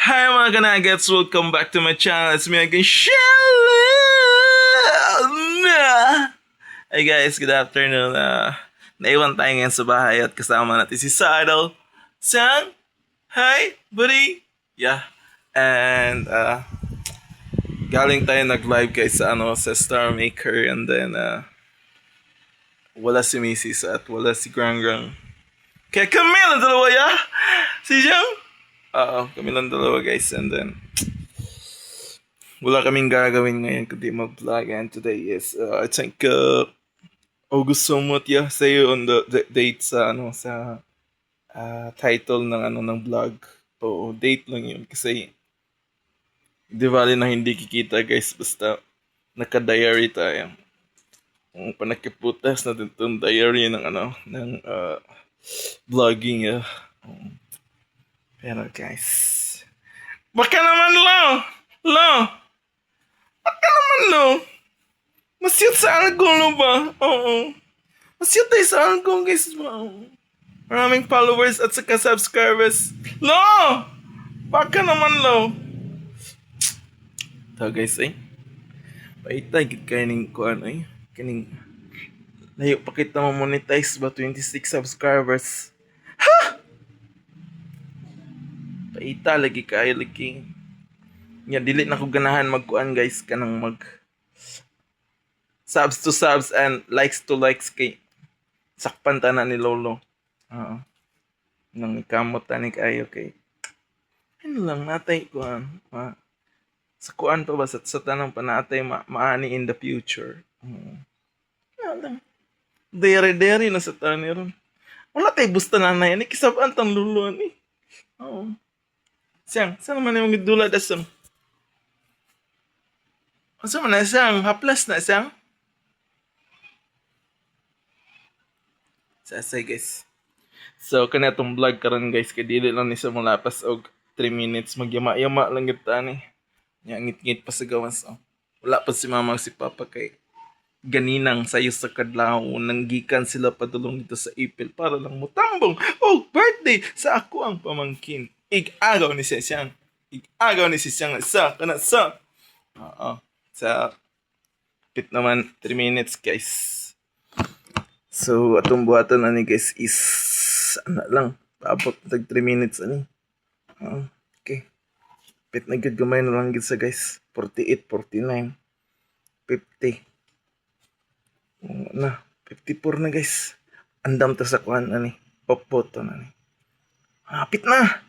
Hi mga kanagets! Welcome back to my channel. It's me again, Shelly! Hey guys, good afternoon. Naiwan tayo ngayon sa bahay at kasama natin si Saddle. Sang! Hi, buddy! Yeah. And galing tayo nag-live guys sa Star Maker, and then wala si Mrs. at wala si Grang. Kaya kami lang dalawa ya! Si Jang! Kami lang dalawa guys, and then wala kaming gagawin ngayon kundi mag-vlog, and today is I think August somewhat say on the date sa title ng vlog. Oo, date lang yun kasi di bali na hindi kikita guys, basta naka-diary tayo. Kung panakiputas na din itong diary ng vlogging Pero guys, baka naman lo, masyot sa alcohol ba? Oo. Masyot tayo sa alcohol guys. Maraming followers at saka subscribers. Lo! Baka naman lo. Ito guys paitay gid kay ning kuan kining layo pa kita monetize ba 26 subscribers. Paita lagi kayo lagi. Nya dili na ko ganahan magkuan guys kanang mag subs to subs and likes to likes kay sakpan ta na ni Lolo. Nang ikamot tani kayo kay ano lang natay kuan. Sa kuan pa ba sa tanang panatay maani in the future. Lang. Dere na sa tani ron. Wala tay busta nanay ni kisab-an tang Lolo ni. Oo. Siyang, saan naman yung dula dasang? Asa man na siyang? Haplas na siyang? Sasay guys. So, kana itong vlog karon guys, kay dili lang ni sa mulapas og 3 minutes. Magyama-yama lang yung tani. Ngit-ngit pa sa gawas. Wala pa si mama si papa kay ganinang sayo sa kadlaw. Nanggikan sila padulong dito sa Ipil para lang mutambong. Oh, birthday sa ako ang pamangkin. Ig-agaw ni siya. Ig-agaw ni siya sa kana sa. Sa pit naman 3 minutes guys. So atong buhaton ani guys is lang paabot tag 3 minutes ani. Okay. Pit na gud gamay na lang gid sa guys. 48, 49, 50. Na 54 na guys. Andam ta sa kuan ani. Popot na ni. Hapit na.